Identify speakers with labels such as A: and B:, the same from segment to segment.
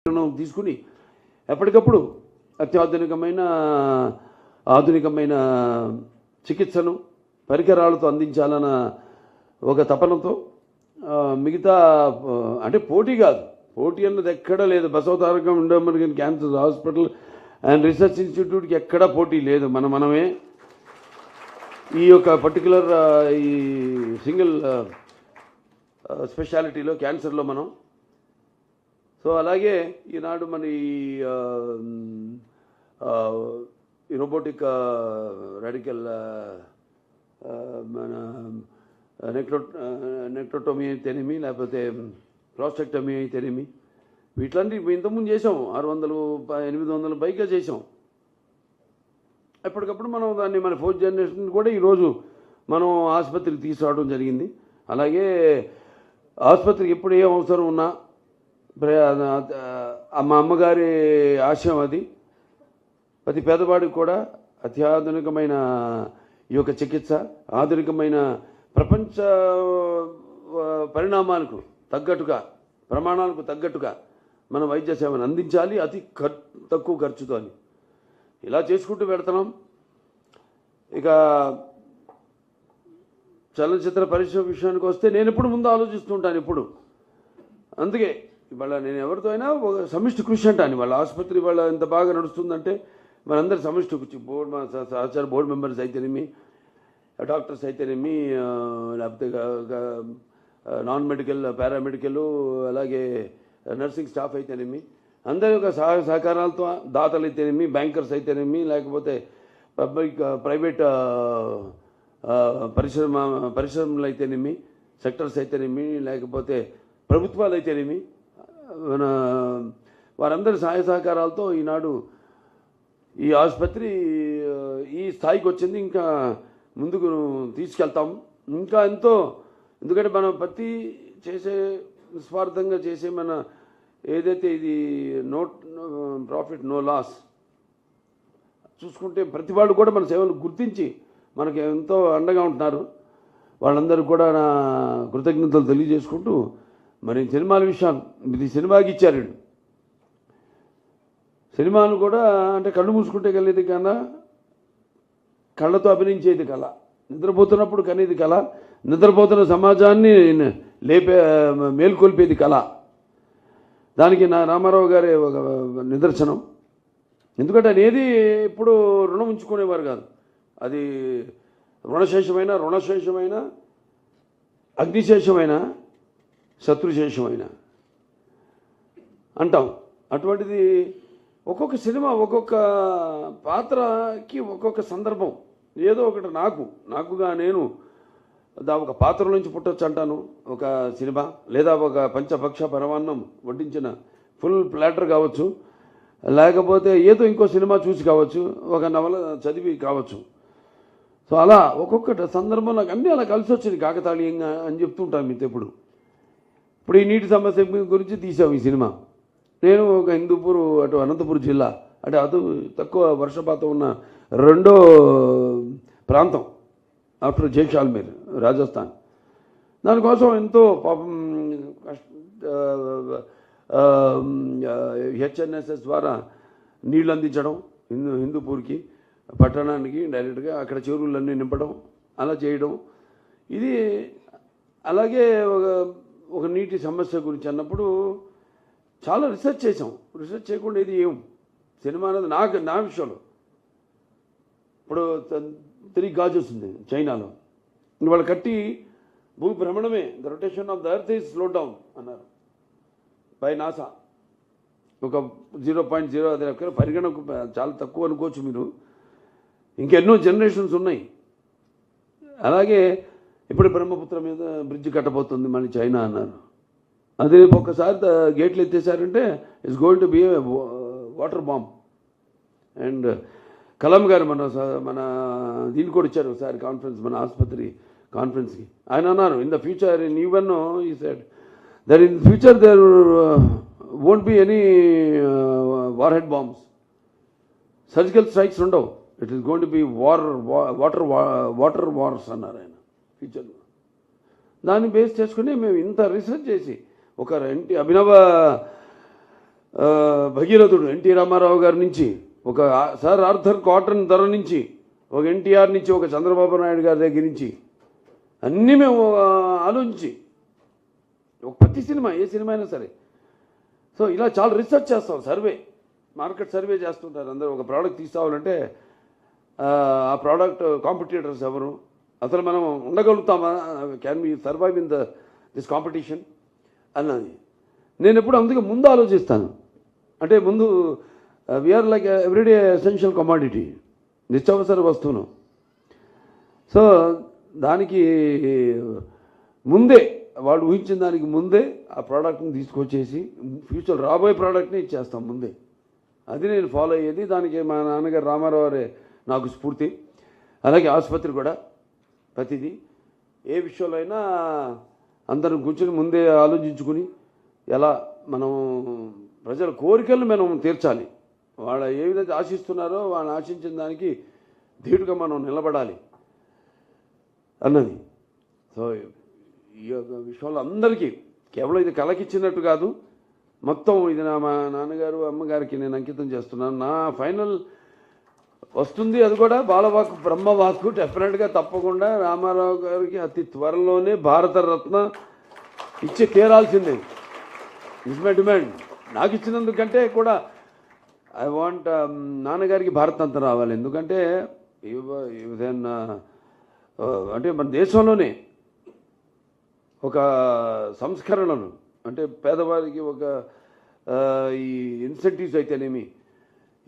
A: తీసుకుని ఎప్పటికప్పుడు ఆధునికమైన చికిత్సను పరికరాలతో అందించాలన్న ఒక తపనతో మిగతా అంటే పోటీ కాదు, పోటీ అన్నది ఎక్కడా లేదు. Basavatarakam Indo American cancer hospital and research ఇన్స్టిట్యూట్కి ఎక్కడా పోటీ లేదు. మనమే ఈ యొక్క పర్టికులర్ ఈ సింగిల్ స్పెషాలిటీలో క్యాన్సర్లో మనం. సో అలాగే ఈనాడు మన ఈ రోబోటిక్ రాడికల్ మన నెక్టోటోమీ అయితేనేమి, లేకపోతే ప్రాస్టెక్టమీ అయితేనేమి, వీటిలాంటి ఇంతకుముందు చేసాం. 600-800 పైగా చేసాం. ఎప్పటికప్పుడు మనం దాన్ని మన 4th జనరేషన్ కూడా ఈరోజు మనం ఆసుపత్రికి తీసుకురావడం జరిగింది. అలాగే ఆసుపత్రికి ఎప్పుడు ఏ అవసరం ఉన్నా మా అమ్మగారి ఆశయం అది. ప్రతి పేదవాడికి కూడా అత్యాధునికమైన ఈ యొక్క చికిత్స, ఆధునికమైన ప్రపంచ పరిణామాలకు తగ్గట్టుగా, ప్రమాణాలకు తగ్గట్టుగా మన వైద్య సేవను అందించాలి, అతి తక్కువ ఖర్చుతో అని ఇలా చేసుకుంటూ వెళుతున్నాం. ఇక చలనచిత్ర పరిశ్రమ విషయానికి వస్తే నేను ఎప్పుడు ముందు ఆలోచిస్తుంటాను ఎప్పుడు. అందుకే ఇవాళ నేను ఎవరితో అయినా ఒక సమిష్టి కృషి అంటాను. వాళ్ళ ఆసుపత్రి వాళ్ళ ఎంత బాగా నడుస్తుందంటే మనందరి సమిష్టి కృషి, సహచార బోర్డు మెంబర్స్ అయితేనేమి, డాక్టర్స్ అయితేనేమి, లేకపోతే నాన్ మెడికల్, పారామెడికల్, అలాగే నర్సింగ్ స్టాఫ్ అయితేనేమి, అందరి యొక్క సహకారాలతో, దాతలు అయితేనేమి, బ్యాంకర్స్ అయితేనేమి, లేకపోతే ప్రైవేట్ పరిశ్రమలు అయితేనేమి, సెక్టర్స్ అయితేనేమి, లేకపోతే ప్రభుత్వాలు అయితేనేమి, వారందరి సహాయ సహకారాలతో ఈనాడు ఈ ఆసుపత్రి ఈ స్థాయికి వచ్చింది. ఇంకా ముందుకు తీసుకెళ్తాం ఇంకా ఎంతో. ఎందుకంటే మనం ప్రతి చేసే నిస్వార్థంగా చేసే మన ఏదైతే ఇది నో ప్రాఫిట్ నో లాస్ చూసుకుంటే ప్రతి వాళ్ళు కూడా మన సేవలు గుర్తించి మనకి ఎంతో అండగా ఉంటున్నారు. వాళ్ళందరూ కూడా నా కృతజ్ఞతలు తెలియజేసుకుంటూ, మరి సినిమాల విషయాలు ఇది సినిమాకి ఇచ్చారు. సినిమాను కూడా అంటే కళ్ళు మూసుకుంటే కలిగేది కన్నా కళ్ళతో అభినయించేది కళ, నిద్రపోతున్నప్పుడు కనేది కళ, నిద్రపోతున్న సమాజాన్ని మేల్కొల్పేది కళ. దానికి నా రామారావు గారే ఒక నిదర్శనం. ఎందుకంటే అనేది ఎప్పుడు రుణం ఉంచుకునేవారు కాదు. అది రుణశేషమైన అగ్నిశేషమైన శత్రుశేషమైన అంటాం. అటువంటిది ఒక్కొక్క సినిమా ఒక్కొక్క పాత్రకి ఒక్కొక్క సందర్భం ఏదో ఒకటి నాకుగా నేను ఒక పాత్ర నుంచి పుట్టొచ్చు అంటాను. ఒక సినిమా లేదా ఒక పంచపక్ష పరమాన్నం వడ్డించిన ఫుల్ ప్లాటర్ కావచ్చు, లేకపోతే ఏదో ఇంకో సినిమా చూసి కావచ్చు, ఒక నవల చదివి కావచ్చు. సో అలా ఒక్కొక్క సందర్భం నాకు అన్నీ అలా కలిసి వచ్చింది కాకతాళీయంగా అని చెప్తుంటాను మీతో. ఇప్పుడు ఈ నీటి సమస్య గురించి తీసాం ఈ సినిమా. నేను ఒక హిందూపూర్, అటు అనంతపురం జిల్లా, అంటే అటు తక్కువ వర్షపాతం ఉన్న రెండో ప్రాంతం ఆఫ్టర్ జైసాల్మేర్, రాజస్థాన్. దానికోసం ఎంతో పాపం హెచ్ఎన్ఎస్ఎస్ ద్వారా నీళ్ళు అందించడం హిందూపూర్కి, పట్టణానికి డైరెక్ట్గా అక్కడ చెరువులన్నీ నింపడం, అలా చేయడం. ఇది అలాగే ఒక నీటి సమస్య గురించి అన్నప్పుడు చాలా రీసెర్చ్ చేసాం. రీసెర్చ్ చేయకుండా ఇది సినిమా అనేది నా విషయంలో. ఇప్పుడు 3 గాజెస్ ఉంది చైనాలో, వాళ్ళు కట్టి భూభ్రమణమే, the rotation of the earth is slow down అన్నారు బై నాసా. ఒక 0.0 అది పరిగణకు చాలా తక్కువ అనుకోవచ్చు మీరు. ఇంకెన్నో జనరేషన్స్ ఉన్నాయి. అలాగే ఇప్పుడు బ్రహ్మపుత్ర మీద బ్రిడ్జ్ కట్టబోతుంది మళ్ళీ చైనా అన్నారు. అది ఒక్కసారి గేట్లు ఎత్తేసారంటే it's going to be a water bomb. And Kalam గారు మన దీనికి కూడా ఇచ్చారు ఒకసారి కాన్ఫరెన్స్, మన ఆసుపత్రి కాన్ఫరెన్స్కి. ఆయన అన్నారు, in the future in even he said there in future there won't be any war head bombs, surgical strikes ఉండవు. It is going to be water wars అన్నారు ఆయన ఫ్యూచర్లో. దాన్ని బేస్ చేసుకుని మేము ఇంత రీసెర్చ్ చేసి ఒక అభినవ భగీరథుడు ఎన్టీ రామారావు గారి నుంచి, ఒక సర్ ఆర్థర్ కాటన్ ధర నుంచి, ఒక ఎన్టీఆర్ నుంచి, ఒక చంద్రబాబు నాయుడు గారి దగ్గర నుంచి అన్నీ మేము ఆలోచించి ఒక ప్రతి సినిమా, ఏ సినిమా అయినా సరే, సో ఇలా చాలా రీసెర్చ్ చేస్తాం, సర్వే, మార్కెట్ సర్వే చేస్తుంటారు అందరూ. ఒక ప్రోడక్ట్ తీసుకోవాలంటే ఆ ప్రోడక్ట్ కాంపిటీటర్స్ ఎవరు, అసలు మనం ఉండగలుగుతామా, can be survive in this competition అన్నది నేను ఎప్పుడు అందుకే ముందు ఆలోచిస్తాను. అంటే ముందు we are like everyday essential commodity, నిత్యావసర వస్తువును. సో దానికి ముందే వాళ్ళు ఊహించిన దానికి ముందే ఆ ప్రోడక్ట్ని తీసుకొచ్చేసి ఫ్యూచర్ రాబోయే ప్రోడక్ట్ని ఇచ్చేస్తాం ముందే. అది నేను ఫాలో అయ్యేది. దానికి మా నాన్నగారు రామారావు గారే నాకు స్ఫూర్తి. అలాగే ఆసుపత్రి కూడా ప్రతిదీ ఏ విషయంలో అయినా అందరం కూర్చొని ముందే ఆలోచించుకుని ఎలా మనం ప్రజల కోరికలను మనం తీర్చాలి, వాళ్ళు ఏ విధంగా ఆశిస్తున్నారో వాళ్ళు ఆశించిన దానికి ధీటుగా మనం నిలబడాలి అన్నది. సో ఈ యొక్క విషయంలో అందరికీ కేవలం ఇది కలకిచ్చినట్టు కాదు, మొత్తం ఇది మా నాన్నగారు అమ్మగారికి నేను అంకితం చేస్తున్నాను. నా ఫైనల్ వస్తుంది, అది కూడా బాలవాక్కు బ్రహ్మవాక్కు. డెఫినెట్గా తప్పకుండా రామారావు గారికి అతి త్వరలోనే భారతరత్న ఇచ్చి తీరాల్సిందే. Is my demand. నాకు ఇచ్చినందుకంటే కూడా ఐ వాంట్ నాన్నగారికి భారతరత్న రావాలి. ఎందుకంటే అంటే మన దేశంలోనే ఒక సంస్కరణలు, అంటే పేదవారికి ఒక ఈ ఇన్సెంటివ్స్ అయితేనేమి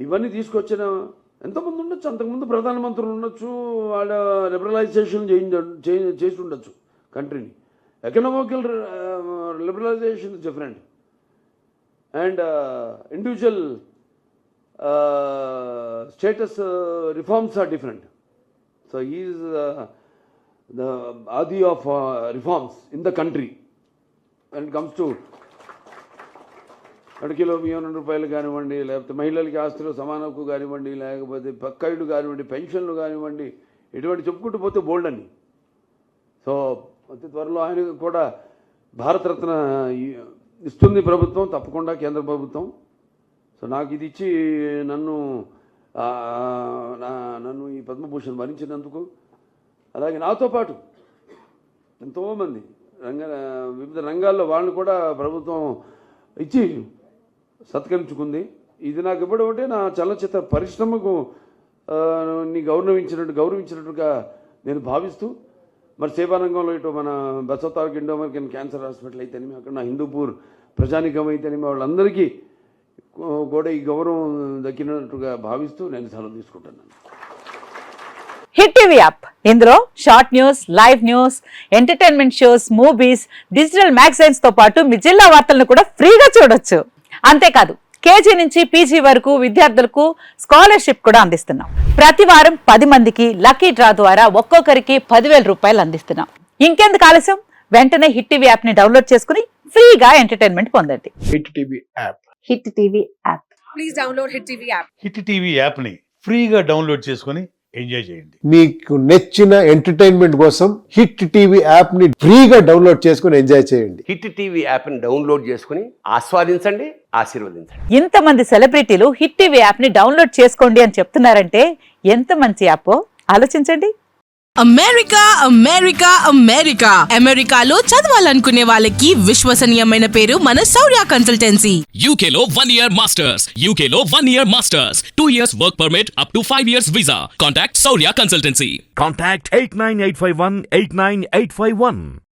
A: ఇవన్నీ తీసుకొచ్చిన ఎంతమంది ఉండొచ్చు, అంతకుముందు ప్రధానమంత్రులు ఉండొచ్చు, వాళ్ళ లిబరలైజేషన్ చేసి ఉండొచ్చు కంట్రీని. Economical liberalisation is different and individual states reforms are different. So is the adi of reforms in the country when it comes to 2 kilo బియ్యం రూపాయలు కానివ్వండి, లేకపోతే మహిళలకి ఆస్తులు సమాన హక్కు కానివ్వండి, లేకపోతే పక్కాయిడు కానివ్వండి, పెన్షన్లు కానివ్వండి, ఇటువంటి చెప్పుకుంటూ పోతే బోల్డ్ అని. సో అతి త్వరలో ఆయన కూడా భారతరత్న ఇస్తుంది ప్రభుత్వం, తప్పకుండా కేంద్ర ప్రభుత్వం. సో నాకు ఇది ఇచ్చి నన్ను ఈ పద్మభూషణ్ భరించినందుకు, అలాగే నాతో పాటు ఎంతోమంది వివిధ రంగాల్లో వాళ్ళని కూడా ప్రభుత్వం ఇచ్చి సత్కరించుకుంది. ఇది నాకు ఇవ్వడం అంటే నా చలనచిత్ర పరిశ్రమకు గౌరవించినట్టుగా నేను భావిస్తూ, మరి సేవారంగంలో ఇటు మన Basavataraka Indo American cancer hospital అయితేనేమి, అక్కడ నా హిందూపూర్ ప్రజానికం అయితేనేమి, వాళ్ళందరికీ కూడా ఈ గౌరవం దక్కినట్టుగా భావిస్తూ నేను సెలవు తీసుకుంటున్నాను.
B: హిట్ టీవీ యాప్, ఇందులో short news, live news, entertainment shows, movies, digital magazines తో పాటు మీ జిల్లా వార్తలను కూడా ఫ్రీగా చూడొచ్చు. అంతేకాదు కేజీ నుంచి పీజీ వరకు విద్యార్థులకు స్కాలర్షిప్ కూడా అందిస్తున్నాం. ప్రతి వారం 10 మందికి లక్కీ డ్రా ద్వారా ఒక్కొక్కరికి 10,000 రూపాయలు అందిస్తున్నాం. ఇంకెందుకు ఆలస్యం, వెంటనే హిట్ టీవీ యాప్ ని డౌన్లోడ్ చేసుకుని ఫ్రీగా ఎంటర్టైన్మెంట్ పొందండి.
C: Hit TV app.
B: Hit TV app.
D: Please download hit TV app.
C: Hit TV app ని ఫ్రీగా డౌన్లోడ్ చేసుకుని ఎంజాయ్ చేయండి.
E: మీకు నచ్చిన ఎంటర్టైన్మెంట్ కోసం హిట్ టీవీ యాప్ ని ఫ్రీగా డౌన్లోడ్ చేసుకుని ఎంజాయ్ చేయండి.
F: హిట్ టీవీ యాప్ ని డౌన్లోడ్ చేసుకుని ఆస్వాదించండి, ఆశీర్వదించండి.
B: ఇంతమంది సెలబ్రిటీలు హిట్ టీవీ యాప్ ని డౌన్లోడ్ చేసుకోండి అని చెప్తున్నారంటే ఎంత మంచి యాప్ ఆలోచించండి.
D: అమెరికా అమెరికా అమెరికా అమెరికాలో చదవాలనుకునే వాళ్ళకి విశ్వసనీయమైన పేరు మన శౌర్య కన్సల్టెన్సీ.
G: UK లో 1 year masters, UK లో 1 year masters, 2 years work permit up to 5 years visa. Contact Saurya Consultancy.
H: Contact 89851 89851.